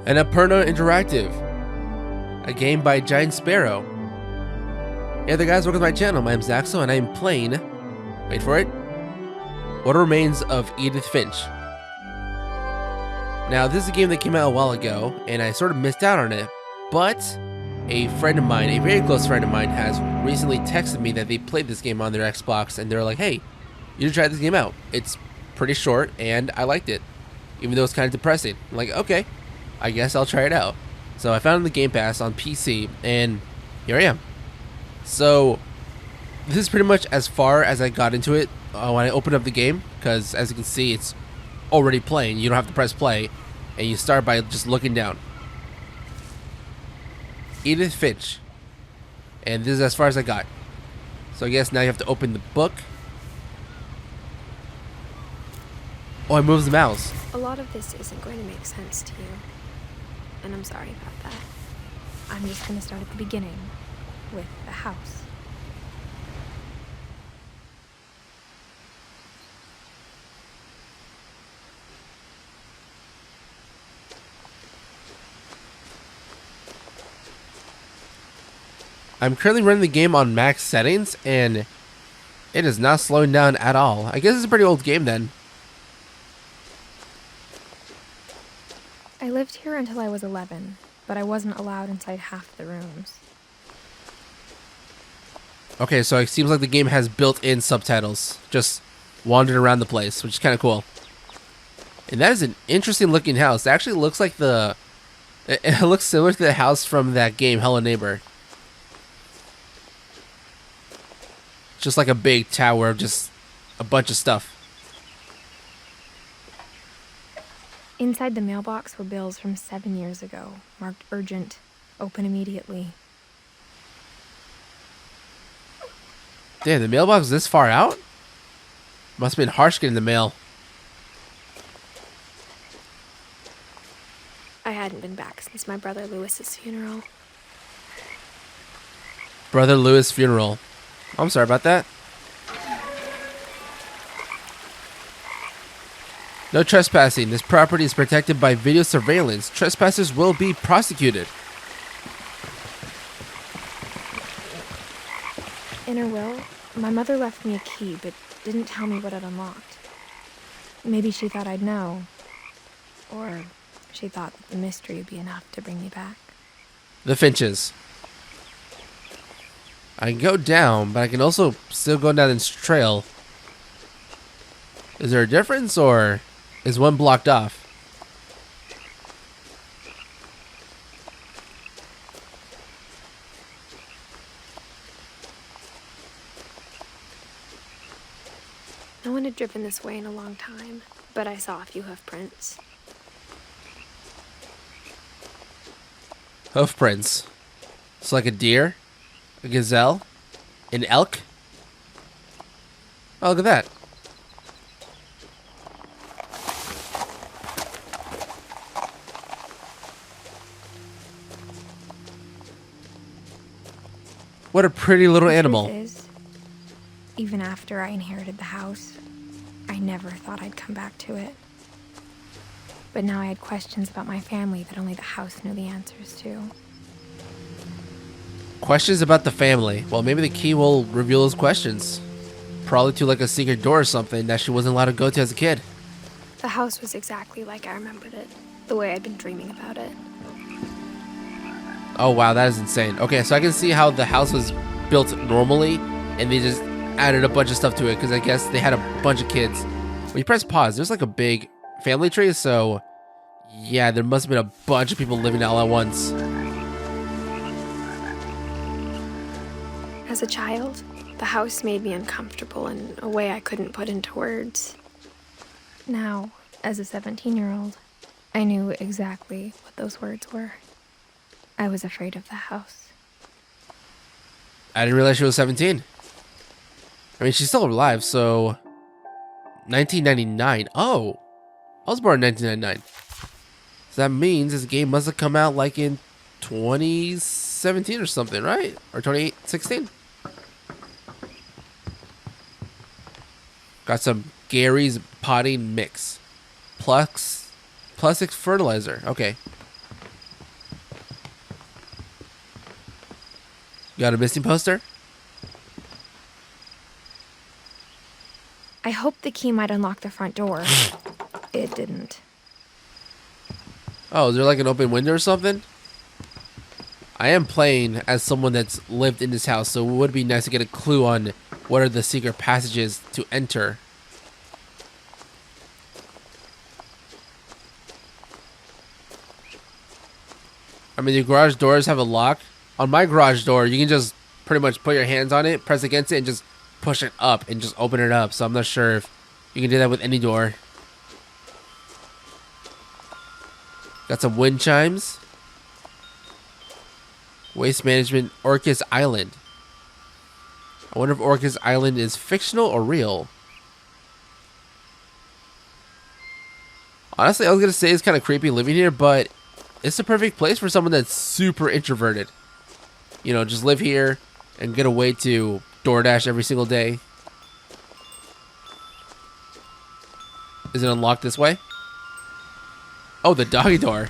Annapurna Interactive, a game by Giant Sparrow. Hey there guys, welcome to my channel. My name's Axel and I'm playing, wait for it, What Remains of Edith Finch. Now this is a game that came out a while ago and I sort of missed out on it, but a friend of mine, a very close friend of mine, has recently texted me that they played this game on their Xbox and they're like, hey, you should try this game out. It's pretty short and I liked it, even though it's kind of depressing. I'm like, okay, I guess I'll try it out. So I found the Game Pass on PC and here I am. So this is pretty much as far as I got into it when I opened up the game, because as you can see it's already playing. You don't have to press play and you start by just looking down. Edith Finch, and this is as far as I got. So I guess now you have to open the book. Oh, it moves the mouse. A lot of this isn't going to make sense to you, and I'm sorry about that. I'm just going to start at the beginning with the house. I'm currently running the game on max settings and it is not slowing down at all. I guess it's a pretty old game then. I lived here until I was 11, but I wasn't allowed inside half the rooms. Okay, so it seems like the game has built-in subtitles, just wandering around the place, which is kind of cool. And that is an interesting looking house. It actually looks like it looks similar to the house from that game, Hello Neighbor. Just like a big tower of just a bunch of stuff. Inside the mailbox were bills from 7 years ago, marked urgent, open immediately. Damn, the mailbox is this far out? Must have been harsh getting the mail. I hadn't been back since my brother Lewis's funeral. Brother Lewis' funeral. I'm sorry about that. No trespassing. This property is protected by video surveillance. Trespassers will be prosecuted. In her will, my mother left me a key, but didn't tell me what it unlocked. Maybe she thought I'd know. Or she thought that the mystery would be enough to bring me back. The Finches. I can go down, but I can also still go down this trail. Is there a difference, or is one blocked off? No one had driven this way in a long time, but I saw a few hoof prints. Hoof prints. It's like a deer, a gazelle, an elk. Oh, look at that. What a pretty little animal. The truth is, even after I inherited the house, I never thought I'd come back to it. But now I had questions about my family that only the house knew the answers to. Questions about the family. Well, maybe the key will reveal those questions. Probably to like a secret door or something that she wasn't allowed to go to as a kid. The house was exactly like I remembered it, the way I'd been dreaming about it. Oh wow, that is insane. Okay, so I can see how the house was built normally and they just added a bunch of stuff to it because I guess they had a bunch of kids. When you press pause, there's like a big family tree, so yeah, there must have been a bunch of people living all at once. As a child, the house made me uncomfortable in a way I couldn't put into words. Now, as a 17-year-old, I knew exactly what those words were. I was afraid of the house. I didn't realize she was 17. I mean, she's still alive, so 1999. Oh, I was born in 1999. So that means this game must have come out like in 2017 or something, right? Or 2016? Got some Gary's potting mix. Plastic fertilizer. Okay. Got a missing poster? I hoped the key might unlock the front door. It didn't. Oh, is there like an open window or something? I am playing as someone that's lived in this house, so it would be nice to get a clue on what are the secret passages to enter. I mean, your garage doors have a lock. On my garage door, you can just pretty much put your hands on it, press against it, and just push it up and just open it up. So I'm not sure if you can do that with any door. Got some wind chimes. Waste management, Orcas Island. I wonder if Orcas Island is fictional or real. Honestly, I was going to say it's kind of creepy living here, but it's the perfect place for someone that's super introverted. You know, just live here and get away to DoorDash every single day. Is it unlocked this way? Oh, the doggy door.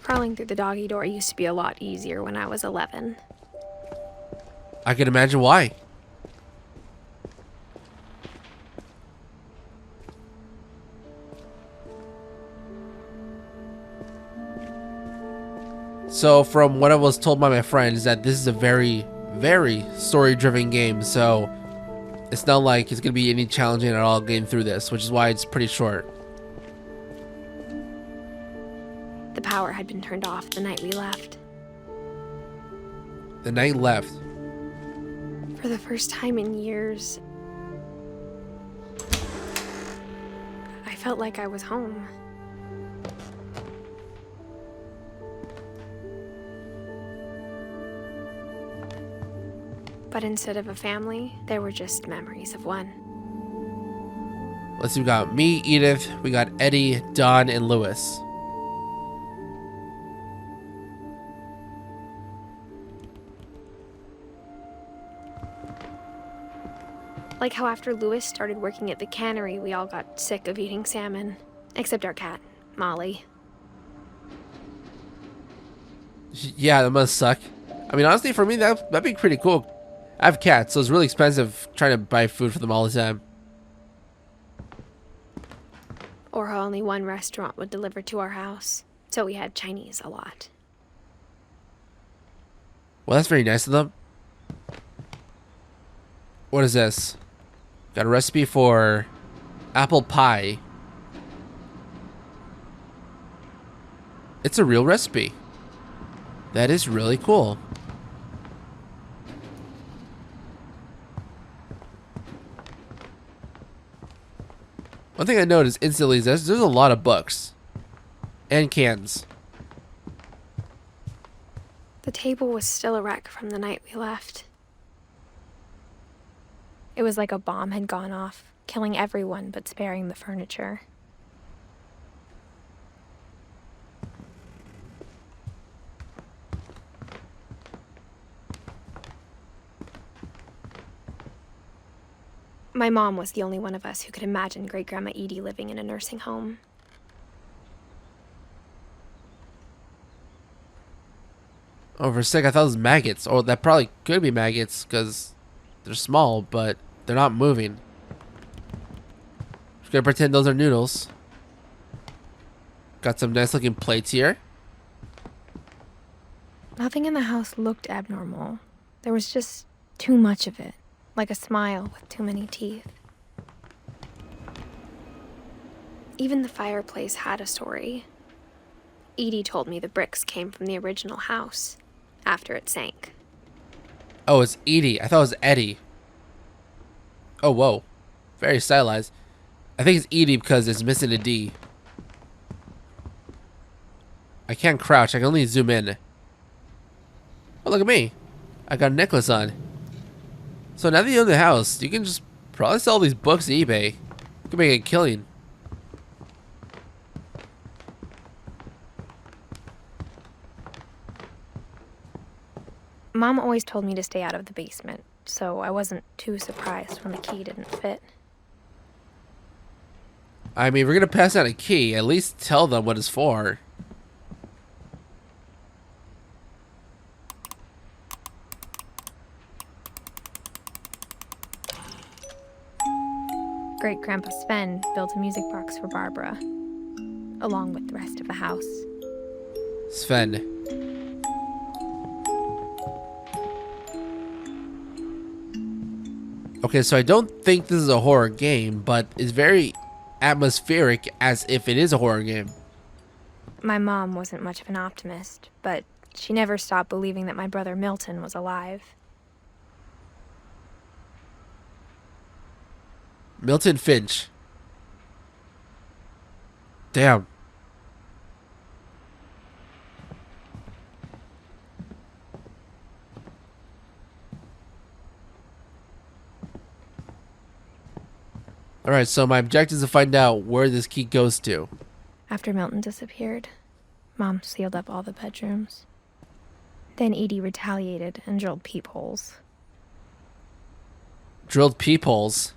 Crawling through the doggy door used to be a lot easier when I was 11. I can imagine why. So from what I was told by my friends, that this is a very, very story-driven game, so it's not like it's going to be any challenging at all getting through this, which is why it's pretty short. The power had been turned off the night we left. The night left. For the first time in years, I felt like I was home. But instead of a family, there were just memories of one. Let's see, we got me, Edith, we got Eddie, Don, and Lewis. Like how after Lewis started working at the cannery, we all got sick of eating salmon. Except our cat, Molly. Yeah, that must suck. I mean, honestly, for me, that'd be pretty cool. I have cats, so it's really expensive trying to buy food for them all the time. Or how only one restaurant would deliver to our house. So we had Chinese a lot. Well, that's very nice of them. What is this? Got a recipe for apple pie. It's a real recipe. That is really cool. One thing I noticed instantly is there's a lot of books and cans. The table was still a wreck from the night we left. It was like a bomb had gone off, killing everyone but sparing the furniture. My mom was the only one of us who could imagine Great-Grandma Edie living in a nursing home. Oh, for a sec, I thought it was maggots. Or that probably could be maggots, because they're small, but they're not moving. Just gonna pretend those are noodles. Got some nice looking plates here. Nothing in the house looked abnormal. There was just too much of it, like a smile with too many teeth. Even the fireplace had a story. Edie told me the bricks came from the original house, after it sank. Oh, it's Edie. I thought it was Eddie. Oh, whoa. Very stylized. I think it's Edie because it's missing a D. I can't crouch. I can only zoom in. Oh, look at me. I got a necklace on. So now that you own the house, you can just probably sell these books to eBay. You can make a killing. Mom always told me to stay out of the basement, so I wasn't too surprised when the key didn't fit. I mean, if we're going to pass out a key, at least tell them what it's for. Great-grandpa Sven built a music box for Barbara, along with the rest of the house. Sven. Okay, so I don't think this is a horror game, but it's very atmospheric as if it is a horror game. My mom wasn't much of an optimist, but she never stopped believing that my brother Milton was alive. Milton Finch. Damn. Alright, so my objective is to find out where this key goes to. After Milton disappeared, Mom sealed up all the bedrooms. Then Edie retaliated and drilled peepholes. Drilled peepholes?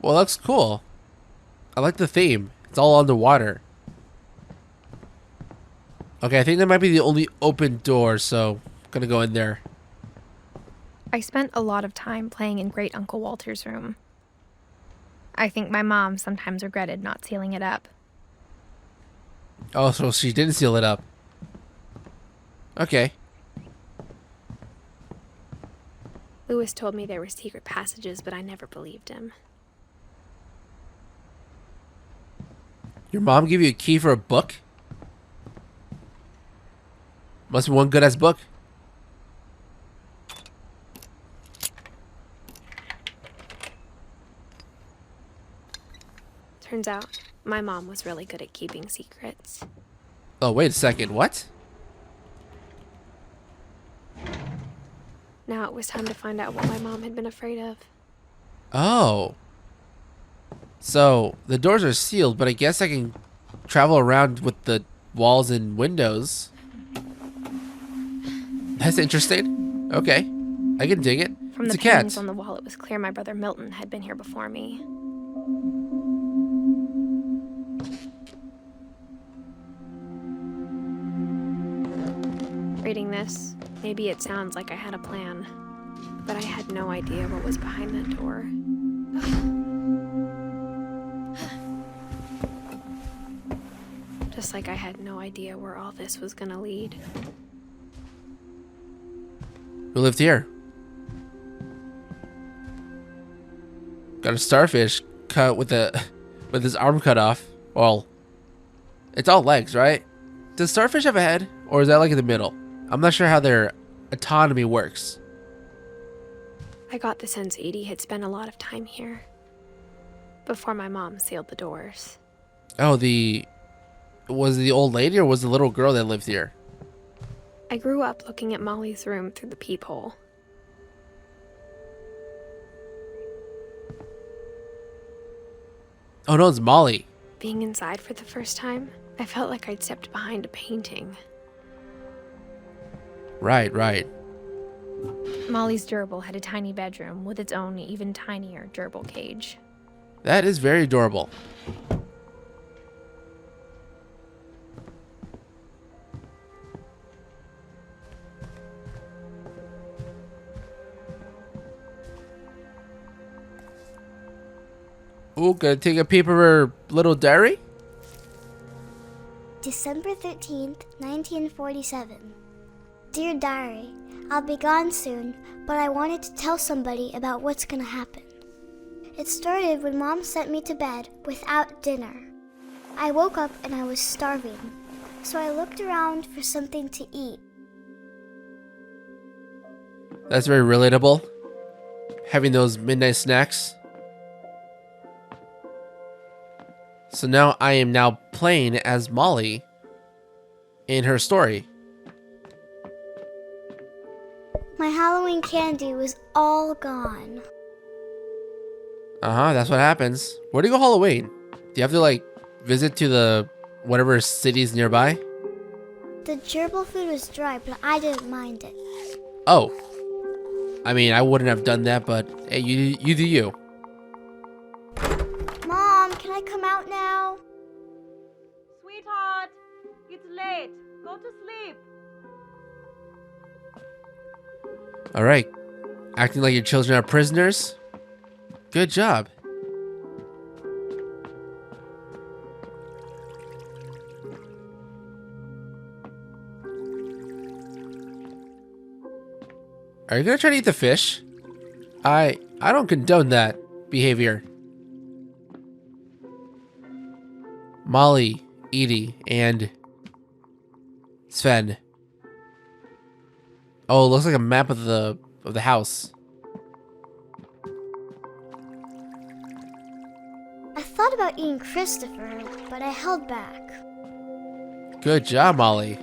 Well, that's cool. I like the theme. It's all underwater. Okay, I think that might be the only open door, so I'm gonna go in there. I spent a lot of time playing in Great Uncle Walter's room. I think my mom sometimes regretted not sealing it up. Oh, so she didn't seal it up. Okay. Lewis told me there were secret passages, but I never believed him. Your mom gave you a key for a book? Must be one good-ass book. Turns out, my mom was really good at keeping secrets. Oh, wait a second. What? Now it was time to find out what my mom had been afraid of. Oh. So, the doors are sealed, but I guess I can travel around with the walls and windows. That's interesting. Okay. I can dig it. From It's the a cat. paintings on the wall, it was clear my brother Milton had been here before me. Reading this, maybe it sounds like I had a plan, but I had no idea what was behind that door. Just like I had no idea where all this was gonna lead. Who lived here? Got a starfish cut with his arm cut off. Well, it's all legs, right? Does starfish have a head, or is that like in the middle? I'm not sure how their autonomy works. I got the sense Edie had spent a lot of time here before my mom sealed the doors. Oh, was it the old lady or was the little girl that lived here? I grew up looking at Molly's room through the peephole. Oh no, it's Molly. Being inside for the first time, I felt like I'd stepped behind a painting. Right. Molly's gerbil had a tiny bedroom with its own even tinier gerbil cage. That is very adorable. Ooh, gonna take a peep of her little diary? December 13th, 1947. Dear Diary, I'll be gone soon, but I wanted to tell somebody about what's gonna happen. It started when Mom sent me to bed without dinner. I woke up and I was starving, so I looked around for something to eat. That's very relatable. Having those midnight snacks. So now I am now playing as Molly in her story. My Halloween candy was all gone. That's what happens. Where do you go Halloween? Do you have to like visit to the whatever cities nearby? The gerbil food was dry, but I didn't mind it. Oh. I mean, I wouldn't have done that, but hey, you do you. Mom, can I come out now? Sweetheart, it's late. Go to sleep. All right. Acting like your children are prisoners? Good job. Are you gonna try to eat the fish? I don't condone that behavior. Molly, Edie, and Sven. Oh, it looks like a map of the house. I thought about eating Christopher, but I held back. Good job, Molly.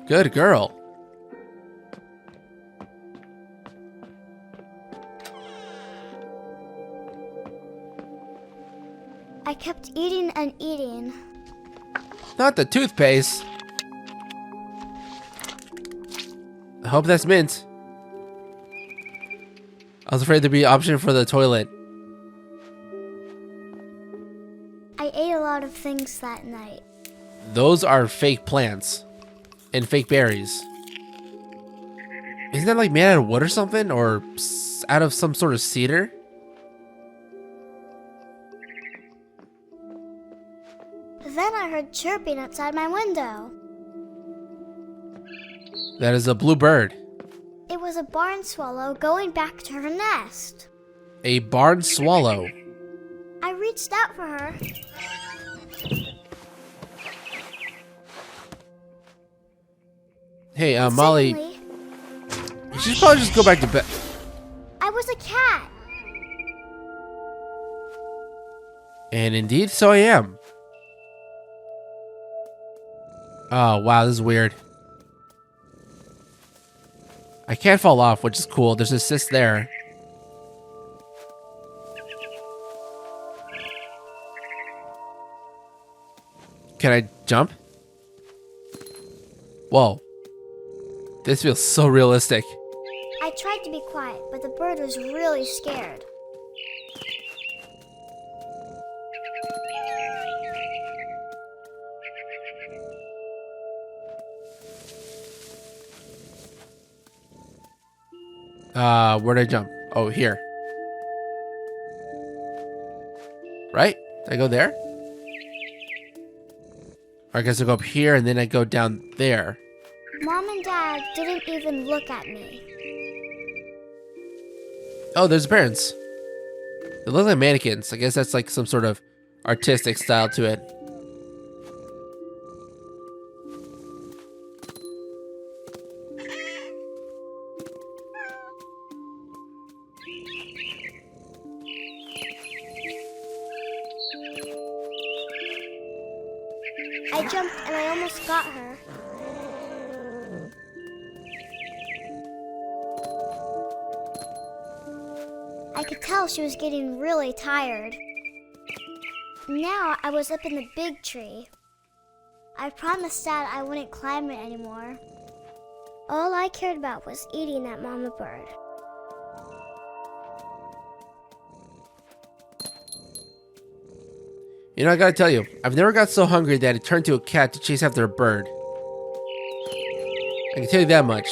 Good girl. I kept eating and eating. Not the toothpaste. I hope that's mint. I was afraid there'd be an option for the toilet. I ate a lot of things that night. Those are fake plants. And fake berries. Isn't that like made out of wood or something? Or out of some sort of cedar? Then I heard chirping outside my window. That is a blue bird. It was a barn swallow going back to her nest. A barn swallow. I reached out for her. Hey, Molly. Suddenly, You should probably just go back to bed. I was a cat. And indeed, so I am. Oh, wow, this is weird. I can't fall off, which is cool. There's an assist there. Can I jump? Whoa. This feels so realistic. I tried to be quiet, but the bird was really scared. Where'd I jump? Oh, here. Right? Did I go there? Or I guess I go up here and then I go down there. Mom and Dad didn't even look at me. Oh, there's parents. They look like mannequins. I guess that's like some sort of artistic style to it. I jumped and I almost got her. I could tell she was getting really tired. Now I was up in the big tree. I promised Dad I wouldn't climb it anymore. All I cared about was eating that mama bird. You know, I gotta tell you, I've never got so hungry that it turned to a cat to chase after a bird. I can tell you that much.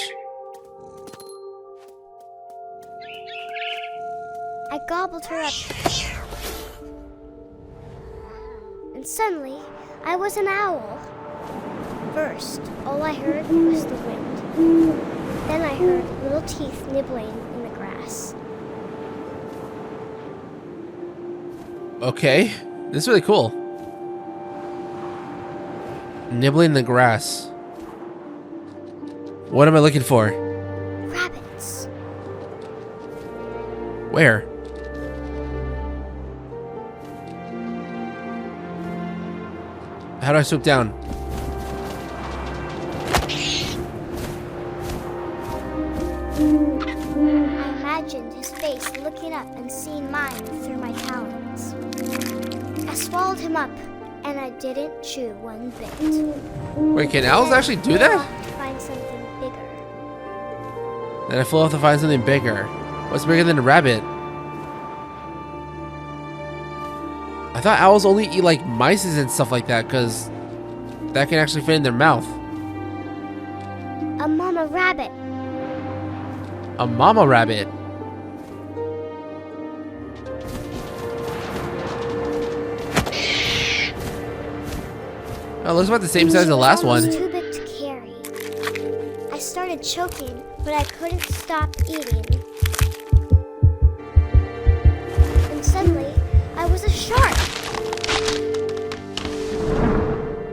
I gobbled her up. And suddenly, I was an owl. First, all I heard was the wind. Then I heard little teeth nibbling in the grass. Okay, this is really cool. Nibbling the grass. What am I looking for? Rabbits. Where? How do I swoop down? I imagined his face looking up and seeing mine through my talons. I swallowed him up, and I didn't chew one bit. Wait, can owls actually do that? To find something bigger. Then I flew off to find something bigger. What's bigger than a rabbit? I thought owls only eat like mice and stuff like that, because that can actually fit in their mouth. A mama rabbit. A mama rabbit. Oh, it looks about the same size as the last It was one. too big to carry. I started choking, but I couldn't stop eating. And suddenly, I was a shark.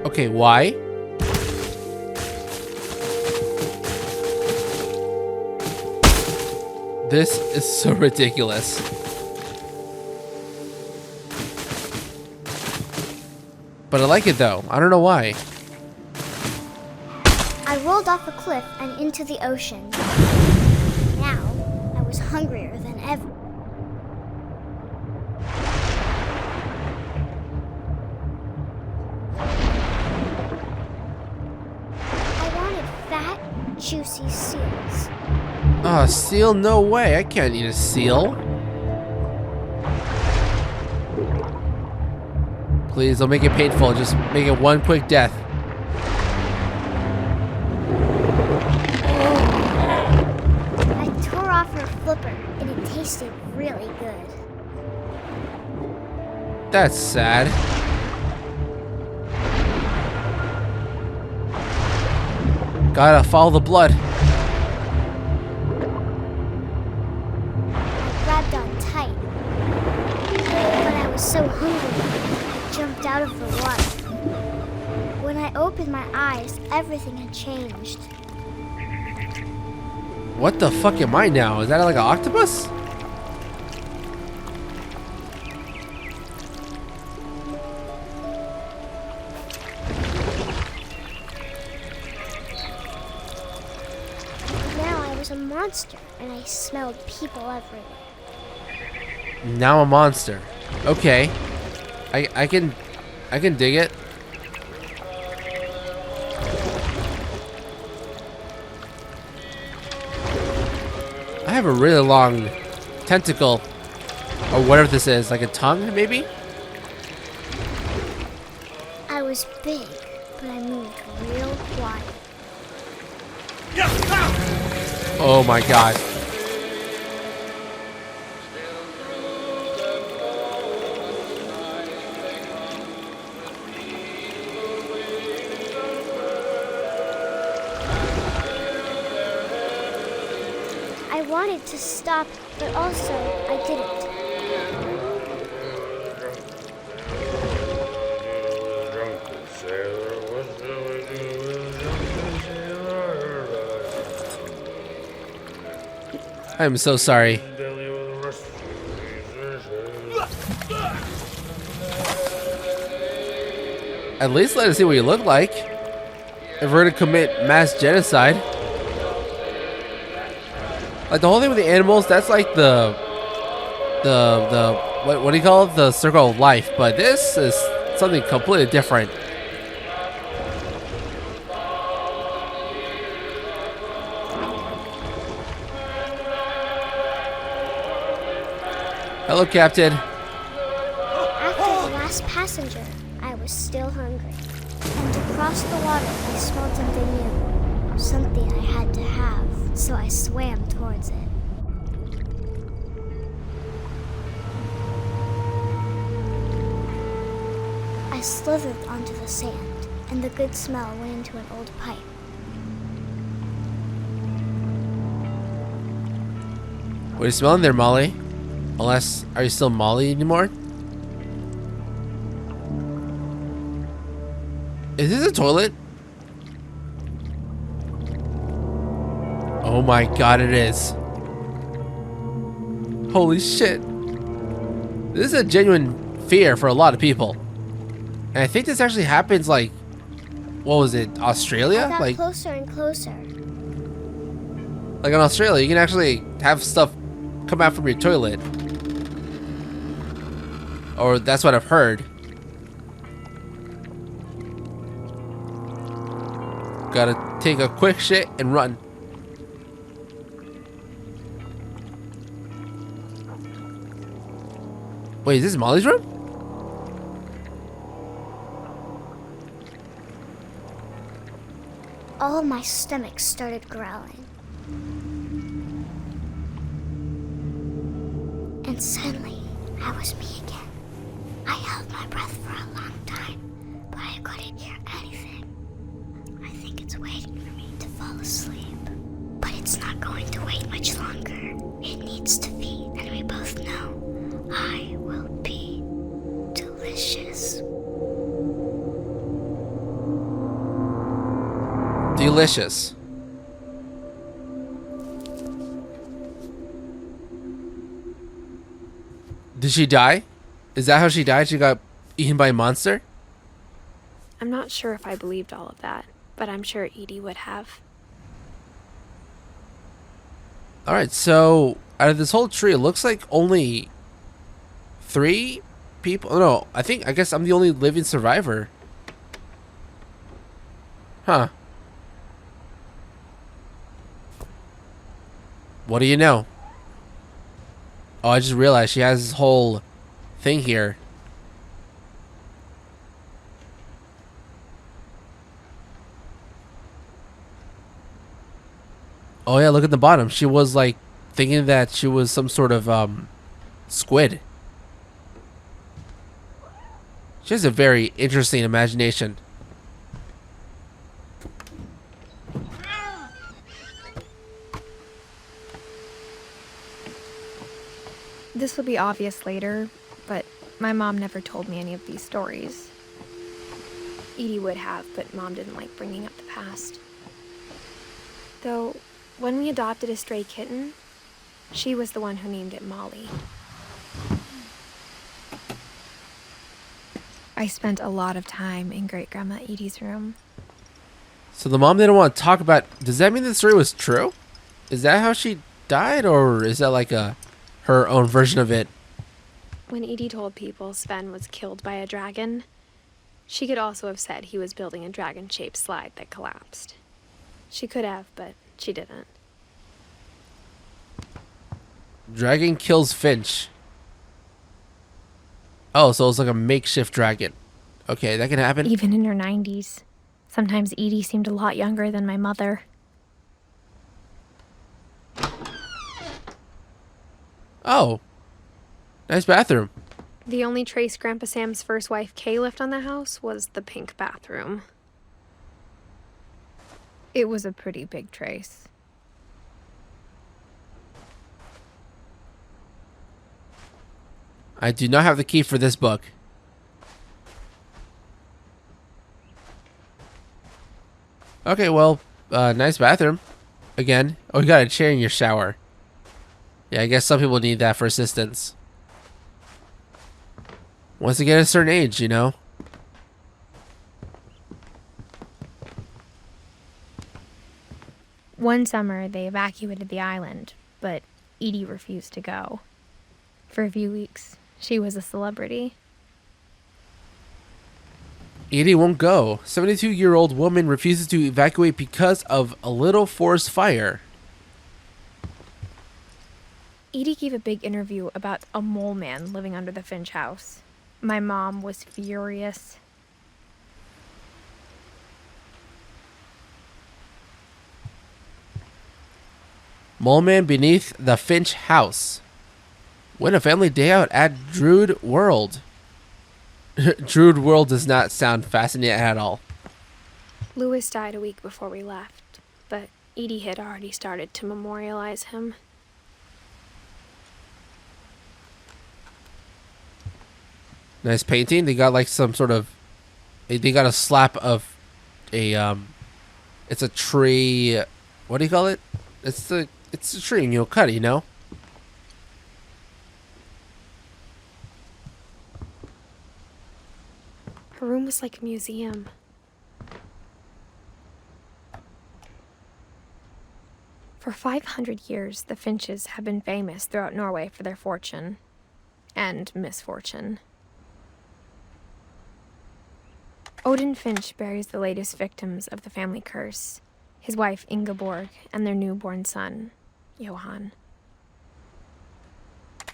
Okay, why? This is so ridiculous. But I like it though. I don't know why. I rolled off a cliff and into the ocean. Now, I was hungrier than ever. I wanted fat, juicy seals. Oh, seal? No way. I can't eat a seal. Please don't make it painful. Just make it one quick death. I tore off her flipper, and it tasted really good. That's sad. Gotta follow the blood. I grabbed on tight. But I was so hungry, I jumped out of the water. When I opened my eyes, everything had changed. What the fuck am I now? Is that like an octopus? Now I was a monster, and I smelled people everywhere. Now a monster. Okay. I can dig it. I have a really long tentacle or whatever this is, like a tongue maybe? I was big, but I moved real quiet. Oh my god. I wanted to stop, but also I didn't. I'm so sorry. At least let us see what you look like. If we're gonna commit mass genocide. Like the whole thing with the animals, that's like the what do you call it? The circle of life. But this is something completely different. Hello, Captain. After the last passenger, I was still hungry. And across the water, I smelled something new. Something I had to have, so I swam towards it. I slithered onto the sand, and the good smell went into an old pipe. What are you smelling there, Molly? Unless, are you still Molly anymore? Is this a toilet? Oh my god, it is. Holy shit. This is a genuine fear for a lot of people. And I think this actually happens like, what was it, Australia? I got Like closer and closer. in Australia, you can actually have stuff come out from your toilet. Or that's what I've heard. Gotta take a quick shit and run. Wait, is this Molly's room? All my stomach started growling. And suddenly, I was me again. I held my breath for a long time, but I couldn't hear anything. fall asleep. But it's not going to wait much longer. It needs to feed, and we both know I will be delicious. Delicious. Did she die? Is that how she died? She got eaten by a monster? I'm not sure if I believed all of that, but I'm sure Edie would have. Alright, so out of this whole tree, it looks like only 3 people. No, I guess I'm the only living survivor. Huh. What do you know? Oh, I just realized she has this whole thing here. Oh yeah, look at the bottom. She was like thinking that she was some sort of squid. She has a very interesting imagination. This will be obvious later, but my mom never told me any of these stories. Edie would have, but Mom didn't like bringing up the past. Though, when we adopted a stray kitten, she was the one who named it Molly. I spent a lot of time in Great-Grandma Edie's room. So the mom didn't want to talk about... Does that mean the story was true? Is that how she died, or is that like her own version of it? When Edie told people Sven was killed by a dragon, she could also have said he was building a dragon-shaped slide that collapsed. She could have, but she didn't. Dragon kills Finch. Oh, so it's like a makeshift dragon. Okay, that can happen. Even in her 90s. Sometimes Edie seemed a lot younger than my mother. Oh. Nice bathroom. The only trace Grandpa Sam's first wife Kay left on the house was the pink bathroom. It was a pretty big trace. I do not have the key for this book. Okay, well, nice bathroom. Again. Oh, you got a chair in your shower. Yeah, I guess some people need that for assistance. Once they get a certain age, you know? One summer, they evacuated the island, but Edie refused to go. For a few weeks, she was a celebrity. Edie won't go. 72-year-old woman refuses to evacuate because of a little forest fire. Edie gave a big interview about a mole man living under the Finch house. My mom was furious. Mole man beneath the Finch house. Win a family day out at Druid World. Druid World does not sound fascinating at all. Lewis died a week before we left, but Edie had already started to memorialize him. Nice painting. They got like some sort of... They got a slap of a... It's a tree... What do you call it? It's a tree and you'll cut it, you know? Her room was like a museum. For 500 years, the Finches have been famous throughout Norway for their fortune and misfortune. Odin Finch buries the latest victims of the family curse, his wife Ingeborg and their newborn son, Johan.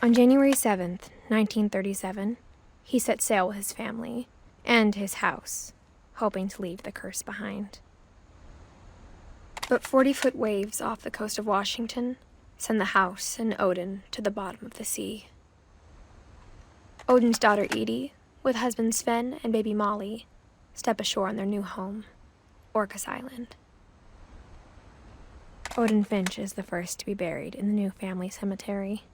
On January 7th, 1937, he set sail with his family and his house, hoping to leave the curse behind. But 40-foot waves off the coast of Washington send the house and Odin to the bottom of the sea. Odin's daughter Edie, with husband Sven and baby Molly, step ashore on their new home, Orcas Island. Odin Finch is the first to be buried in the new family cemetery.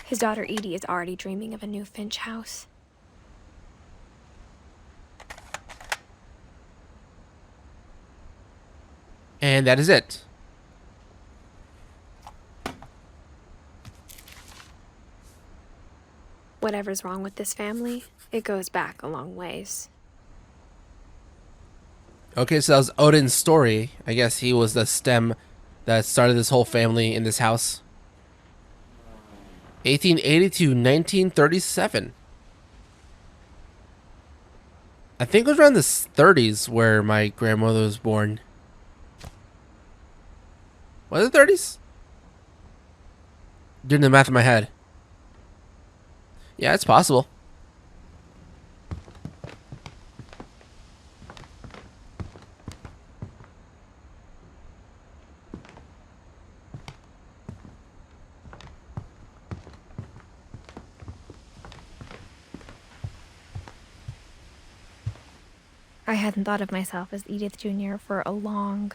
His daughter Edie is already dreaming of a new Finch house. And that is it. Whatever's wrong with this family, it goes back a long ways. Okay, so that was Odin's story. I guess he was the stem that started this whole family in this house. 1880 to 1937. I think it was around the 30s where my grandmother was born. Was it 30s? Doing the math in my head. Yeah, it's possible. I hadn't thought of myself as Edith Jr. for a long,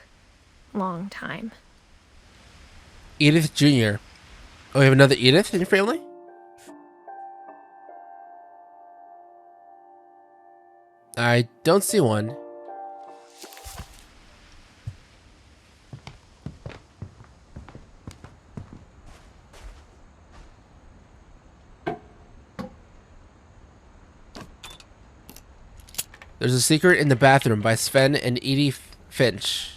long time. Edith Jr. Oh, we have another Edith in your family? I don't see one. There's a Secret in the Bathroom by Sven and Edith Finch.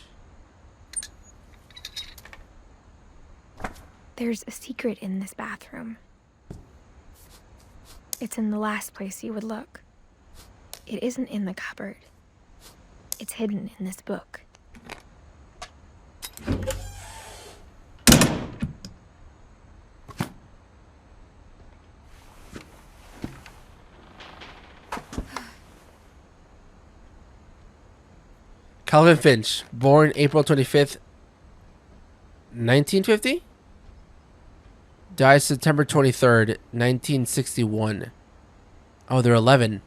There's a secret in this bathroom. It's in the last place you would look. It isn't in the cupboard. It's hidden in this book. Calvin Finch, born April 25th, 1950? Died September 23rd, 1961. Oh, they're 11.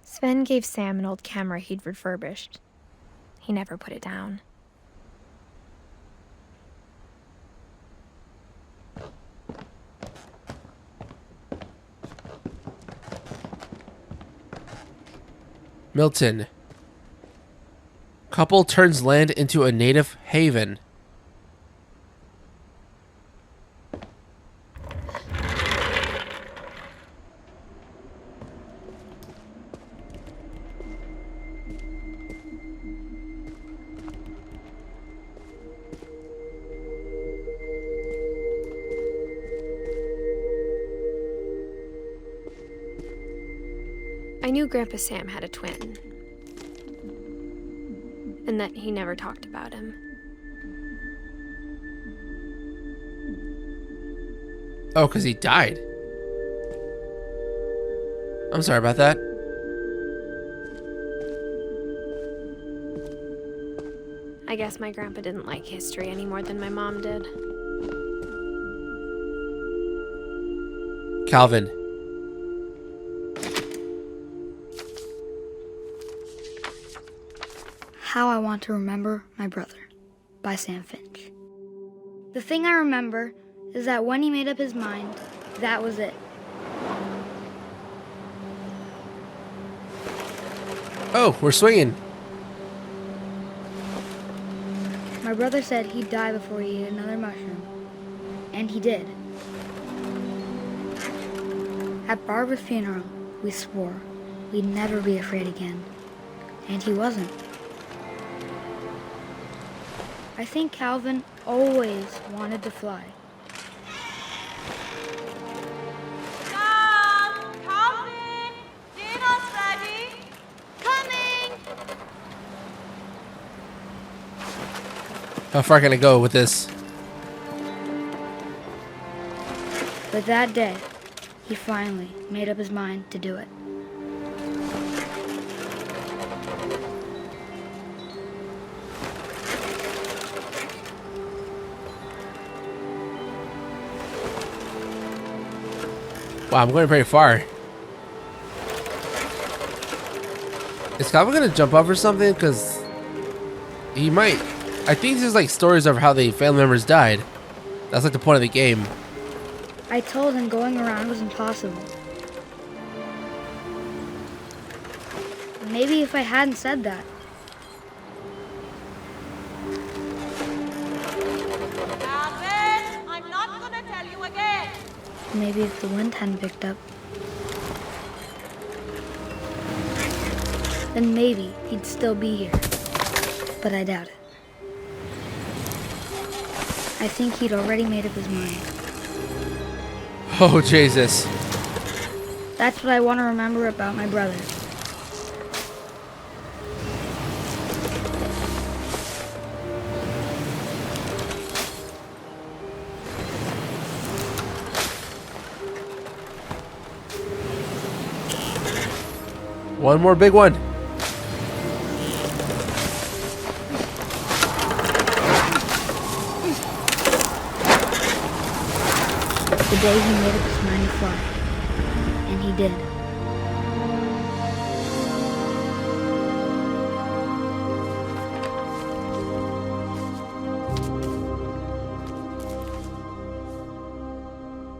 Sven gave Sam an old camera he'd refurbished. He never put it down. Milton. Couple turns land into a native haven. I knew Grandpa Sam had a twin, and that he never talked about him. Oh, because he died. I'm sorry about that. I guess my grandpa didn't like history any more than my mom did. Calvin. How I Want to Remember My Brother by Sam Finch. The thing I remember is that when he made up his mind, that was it. Oh, we're swinging. My brother said he'd die before he ate another mushroom. And he did. At Barbara's funeral, we swore we'd never be afraid again. And he wasn't. I think Calvin always wanted to fly. Mom! Calvin! Dinner's ready! Coming! How far can I go with this? But that day, he finally made up his mind to do it. Wow, I'm going very far. Is Calvin gonna jump up or something? Because he might. I think there's like stories of how the family members died. That's like the point of the game. I told him going around was impossible. Maybe if I hadn't said that. Calvin, I'm not gonna tell you again. Maybe if the wind hadn't picked up. Then maybe he'd still be here. But I doubt it. I think he'd already made up his mind. Oh, Jesus. That's what I want to remember about my brother. One more big one. The day he made up his mind to fly. And he did.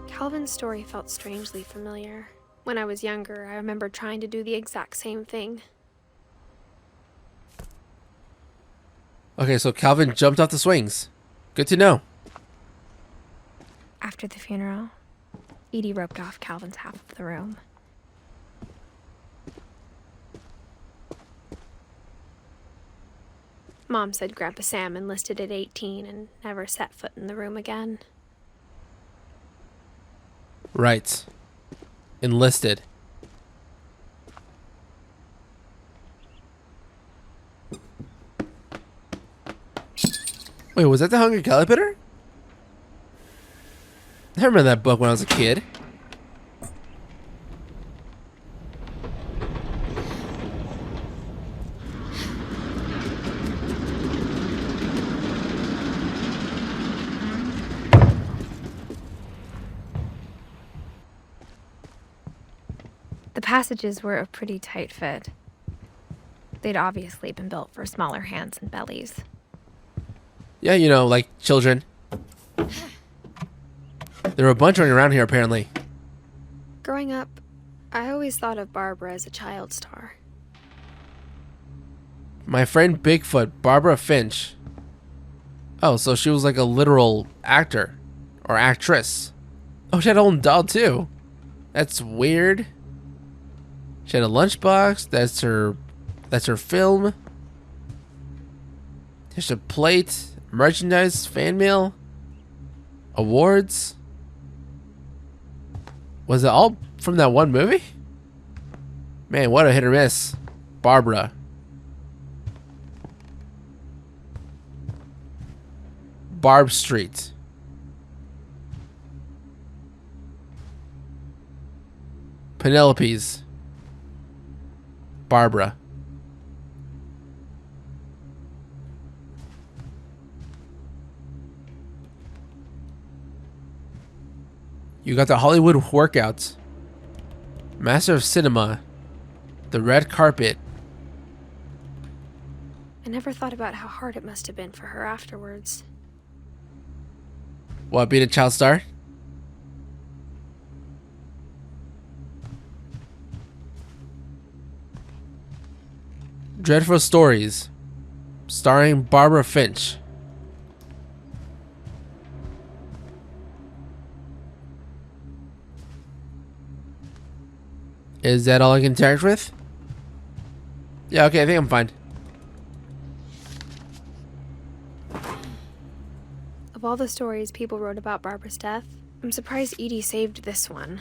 Calvin's story felt strangely familiar. When I was younger, I remember trying to do the exact same thing. Okay, so Calvin jumped off the swings. Good to know. After the funeral, Edie roped off Calvin's half of the room. Mom said Grandpa Sam enlisted at 18 and never set foot in the room again. Right. Enlisted. Wait, was that the Hungry Caterpillar? I remember that book when I was a kid. The passages were a pretty tight fit. They'd obviously been built for smaller hands and bellies. Yeah, you know, like children. There were a bunch running around here, apparently. Growing up, I always thought of Barbara as a child star. My friend Bigfoot, Barbara Finch. Oh, so she was like a literal actor. Or actress. Oh, she had her own doll, too. That's weird. She had a lunchbox. That's her film. There's a plate. Merchandise. Fan mail. Awards. Was it all from that one movie? Man, what a hit or miss. Barbara. Barb Street. Penelope's. Barbara. You got the Hollywood workouts. Master of Cinema. The red carpet. I never thought about how hard it must have been for her afterwards. What, being a child star? Dreadful Stories. Starring Barbara Finch. Is that all I can interact with? Yeah, okay, I think I'm fine. Of all the stories people wrote about Barbara's death, I'm surprised Edie saved this one.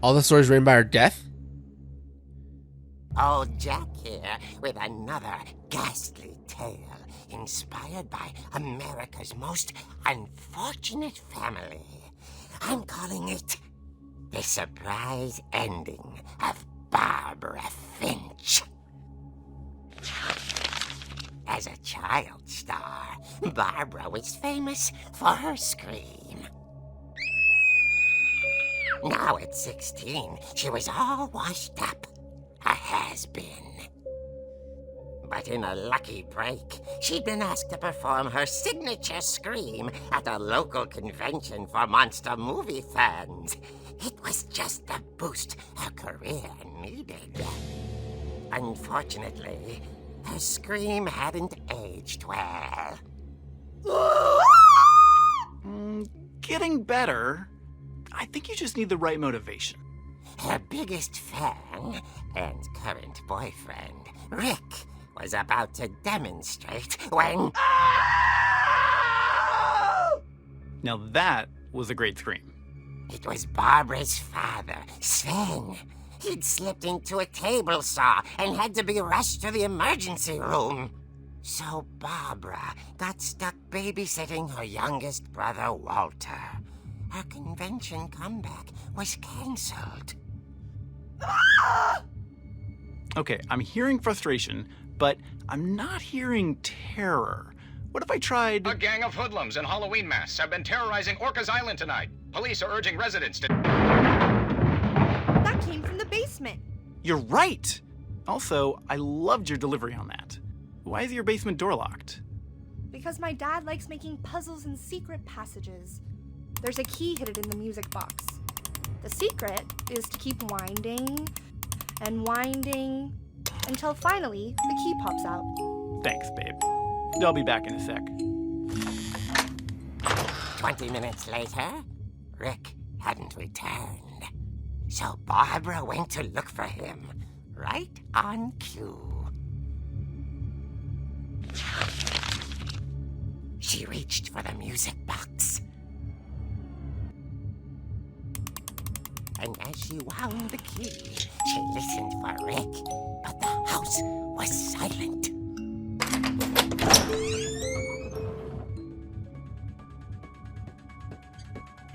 All the stories written by her death? Old Jack here with another ghastly tale inspired by America's most unfortunate family. I'm calling it The Surprise Ending of Barbara Finch. As a child star, Barbara was famous for her scream. Now at 16, she was all washed up. got in a lucky break. She'd been asked to perform her signature scream at a local convention for monster movie fans. It was just the boost her career needed. Unfortunately, her scream hadn't aged well. Getting better. I think you just need the right motivation. Her biggest fan and current boyfriend, Rick, was about to demonstrate when... Now that was a great scream. It was Barbara's father, Sven. He'd slipped into a table saw and had to be rushed to the emergency room. So Barbara got stuck babysitting her youngest brother, Walter. Her convention comeback was cancelled. Okay, I'm hearing frustration, but I'm not hearing terror. What if I tried... A gang of hoodlums in Halloween masks have been terrorizing Orcas Island tonight. Police are urging residents to... That came from the basement. You're right! Also, I loved your delivery on that. Why is your basement door locked? Because my dad likes making puzzles and secret passages. There's a key hidden in the music box. The secret is to keep winding and winding until finally the key pops out. Thanks, babe. I'll be back in a sec. 20 minutes later, Rick hadn't returned. So Barbara went to look for him, right on cue. She reached for the music box. And as she wound the key, she listened for Rick, but the house was silent.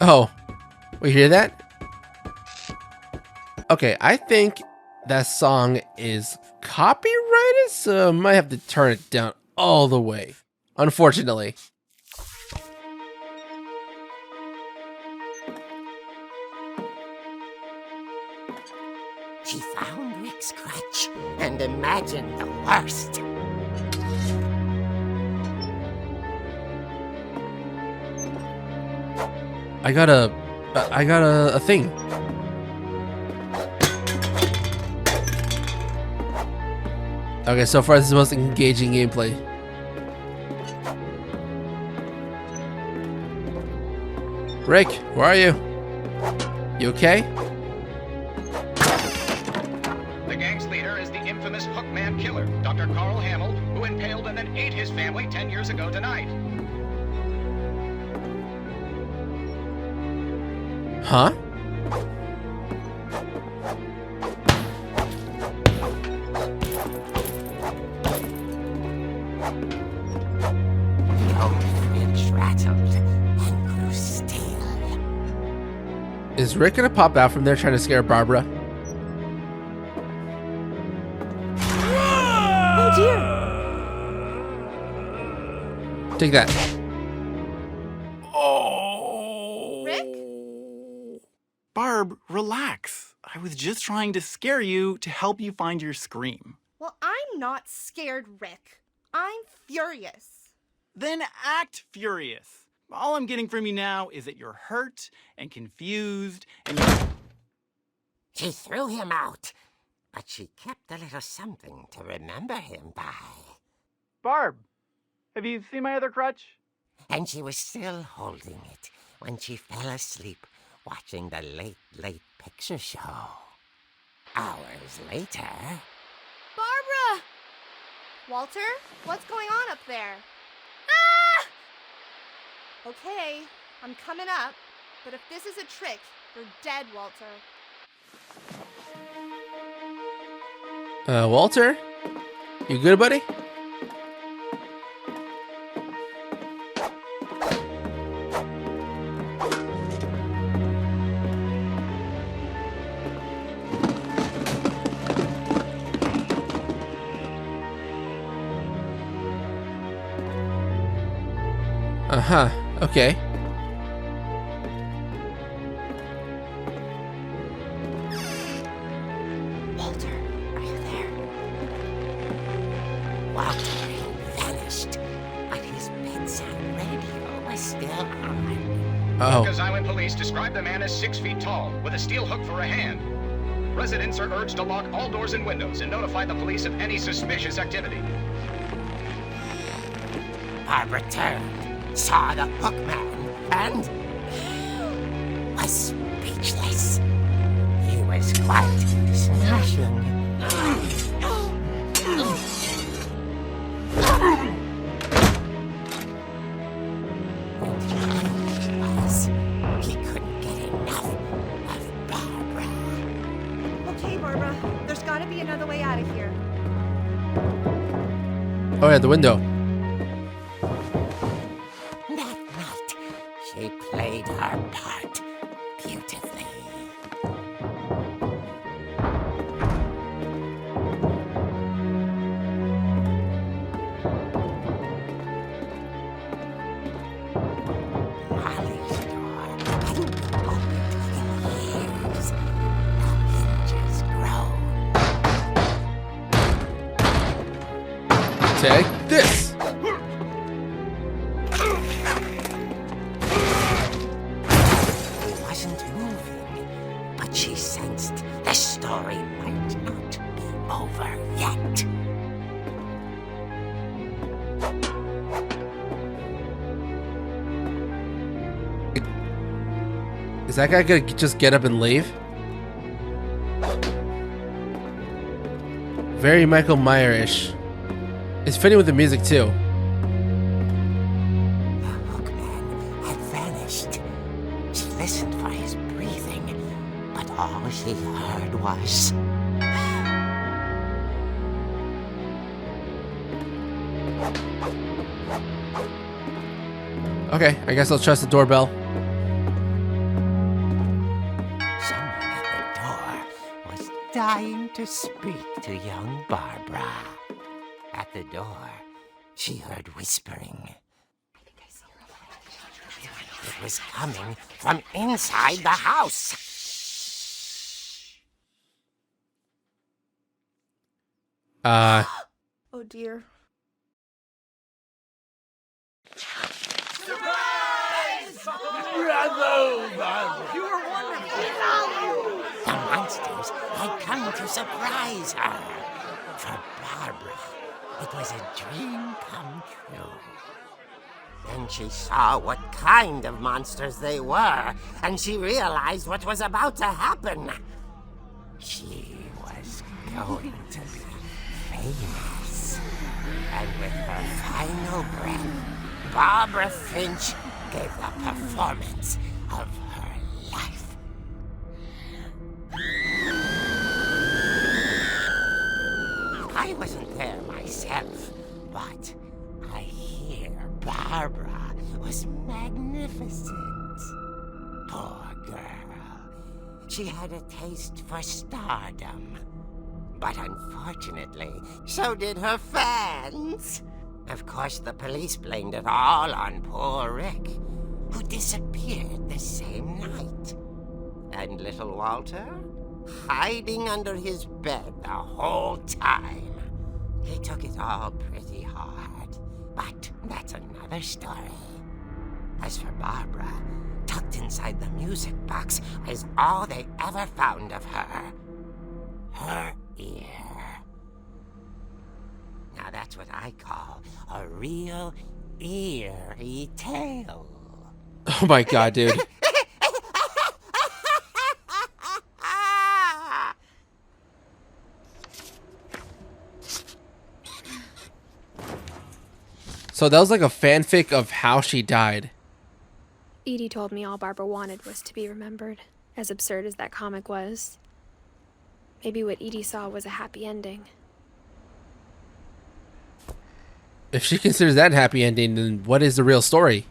Oh, we hear that? Okay, I think that song is copyrighted, so I might have to turn it down all the way. Unfortunately. She found Rick's crutch and imagined the worst. I got a thing. Okay, so far this is the most engaging gameplay. Rick, where are you? You okay? The gang's leader is the infamous Hookman killer, Dr. Carl Hamill, who impaled and then ate his family 10 years ago tonight. Huh? The old fridge rattled and grew still. Is Rick gonna pop out from there trying to scare Barbara? Oh dear! Take that. Rick? Barb, relax. I was just trying to scare you to help you find your scream. Well, I'm not scared, Rick. I'm furious. Then act furious. All I'm getting from you now is that you're hurt and confused and She threw him out, but she kept a little something to remember him by. Barb, have you seen my other crutch? And she was still holding it when she fell asleep watching the late picture show. Hours later... Barbara! Walter, what's going on up there? Ah! Okay, I'm coming up, but if this is a trick, you're dead, Walter. Walter? You good, buddy? Uh-huh, okay. Walter, are you there? Walter had vanished, but his bedside radio was still on. Lucas Island police describe the man as 6 feet tall, with a steel hook for a hand. Residents are urged to lock all doors and windows and notify the police of any suspicious activity. Barbara turned, saw the hookman, and was speechless. He was quite smashing. He couldn't get enough of Barbara. Okay, Barbara, there's gotta be another way out of here. Oh yeah, the window. That night, she played her part beautifully. Molly's door hadn't been opened in years. The hinges groaned. Take this. He wasn't moving, but she sensed the story might not be over yet. Is that guy gonna just get up and leave? Very Michael Myers-ish. It's fitting with the music too. The hookman had vanished. She listened for his breathing, but all she heard was... Okay, I guess I'll trust the doorbell. Someone at the door was dying to speak to young Barbara. At the door, she heard whispering. It was coming from inside the house. Oh dear. The monsters had come to surprise her. For Barbara, it was a dream come true. Then she saw what kind of monsters they were, and she realized what was about to happen. She was going to be famous. And with her final breath, Barbara Finch gave the performance of her life. I wasn't there myself, but I hear Barbara was magnificent. Poor girl. She had a taste for stardom. But unfortunately, so did her fans. Of course, the police blamed it all on poor Rick, who disappeared the same night. And little Walter, hiding under his bed the whole time. He took it all pretty hard, but that's another story. As for Barbara, tucked inside the music box is all they ever found of her. Her ear. Now that's what I call a real eerie tale. Oh my god, dude. So that was like a fanfic of how she died. Edie told me all Barbara wanted was to be remembered, as absurd as that comic was. Maybe what Edie saw was a happy ending. If she considers that a happy ending, then what is the real story?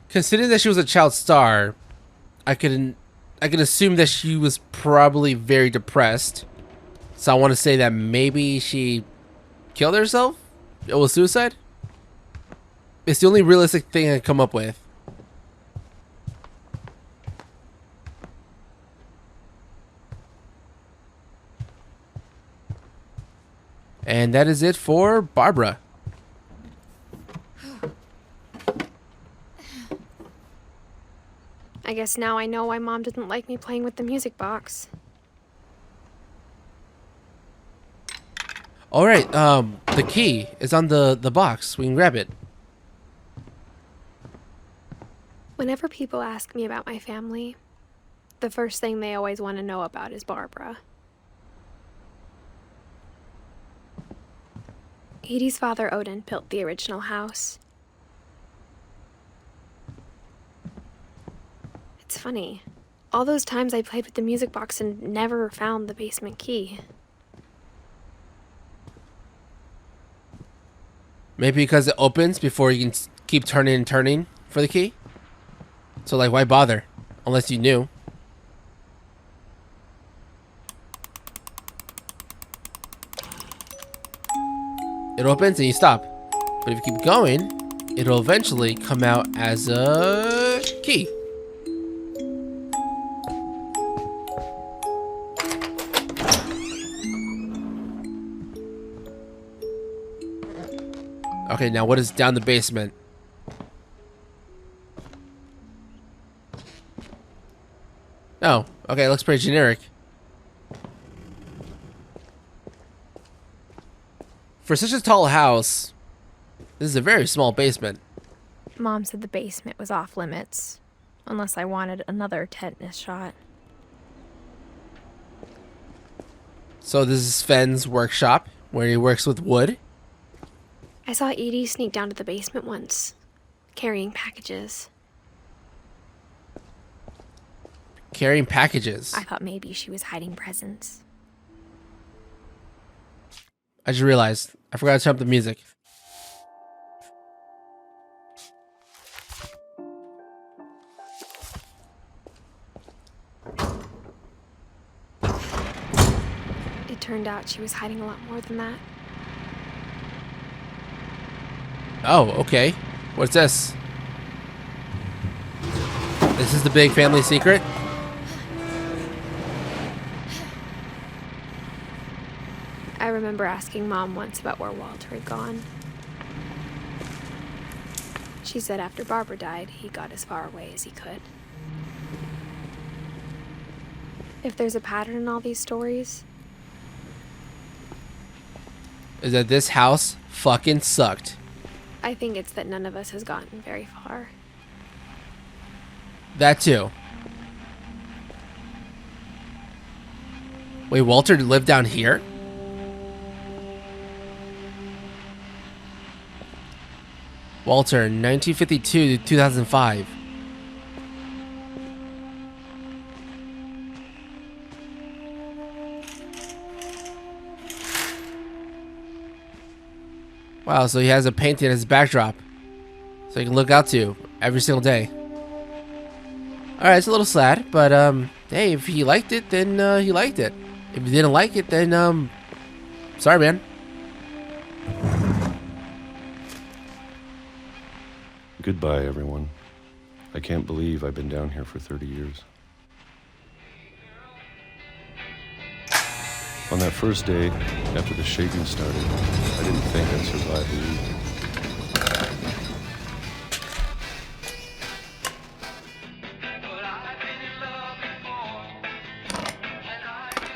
Considering that she was a child star, I can assume that she was probably very depressed. So I want to say that maybe she killed herself? It was suicide? It's the only realistic thing I can come up with. And that is it for Barbara. I guess now I know why Mom didn't like me playing with the music box. Alright, the key is on the box. We can grab it. Whenever people ask me about my family, the first thing they always want to know about is Barbara. Edie's father, Odin, built the original house. It's funny. All those times I played with the music box and never found the basement key. Maybe because it opens before you can keep turning and turning for the key? So, like, why bother? Unless you knew. It opens and you stop. But if you keep going, it'll eventually come out as a key. Okay, now what is down the basement? Oh, okay, it looks pretty generic. For such a tall house, this is a very small basement. Mom said the basement was off limits, unless I wanted another tetanus shot. So this is Sven's workshop, where he works with wood. I saw Edie sneak down to the basement once, carrying packages. Carrying packages. I thought maybe she was hiding presents. I just realized I forgot to turn up the music. It turned out she was hiding a lot more than that. Oh, okay. What's this? This is the big family secret? I remember asking Mom once about where Walter had gone. She said after Barbara died, he got as far away as he could. If there's a pattern in all these stories, Is that this house fucking sucked. I think it's that none of us has gotten very far. That too. Wait, Walter lived down here? Walter, 1952 to 2005. Wow, so he has a painting as his backdrop. So he can look out to every single day. Alright, it's a little sad, but hey, if he liked it, then he liked it. If he didn't like it, then sorry, man. Goodbye, everyone. I can't believe I've been down here for 30 years. On that first day, after the shaking started, I didn't think I'd survive a week.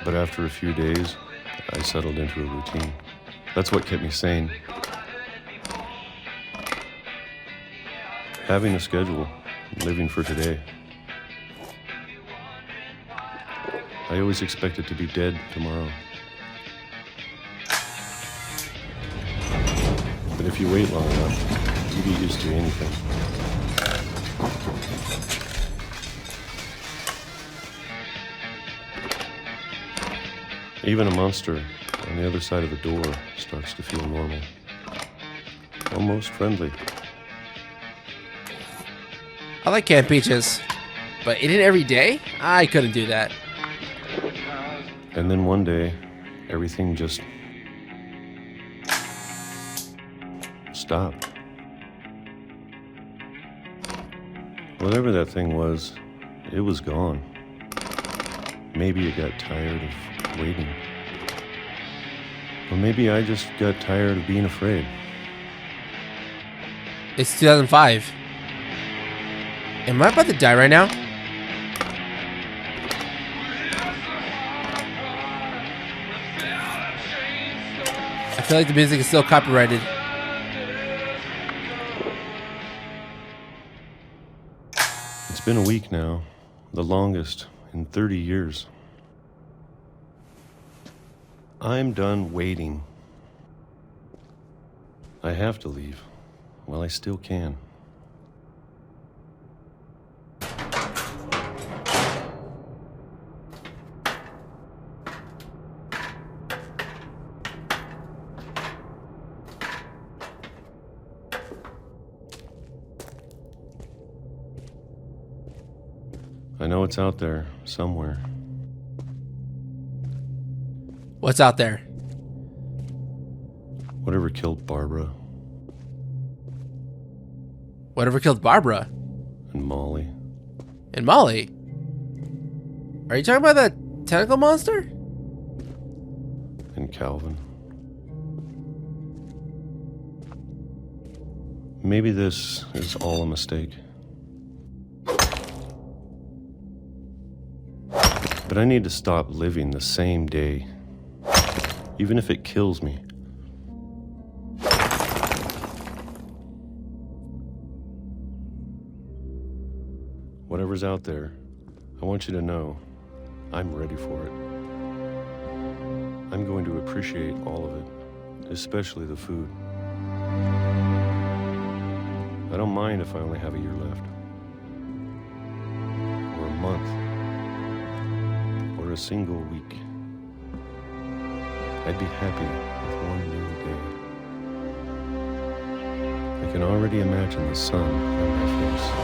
But after a few days, I settled into a routine. That's what kept me sane. Having a schedule, living for today. I always expected to be dead tomorrow. But if you wait long enough, you get used to anything. Even a monster on the other side of the door starts to feel normal. Almost friendly. I like canned peaches, but eating it every day? I couldn't do that. And then one day, everything just stopped. Whatever that thing was, it was gone. Maybe it got tired of waiting. Or maybe I just got tired of being afraid. It's 2005. Am I about to die right now? I feel like the music is still copyrighted. It's been a week now, the longest in 30 years. I'm done waiting. I have to leave while I still can. I know it's out there somewhere. What's out there? Whatever killed Barbara Whatever killed Barbara and Molly. and Molly. Are you talking about that tentacle monster? And Calvin. Maybe this is all a mistake. But I need to stop living the same day, even if it kills me. Whatever's out there, I want you to know I'm ready for it. I'm going to appreciate all of it, especially the food. I don't mind if I only have a year left, or a month, or a single week. I'd be happy with one new day. I can already imagine the sun on my face.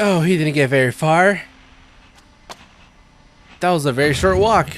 Oh, he didn't get very far. That was a very short walk.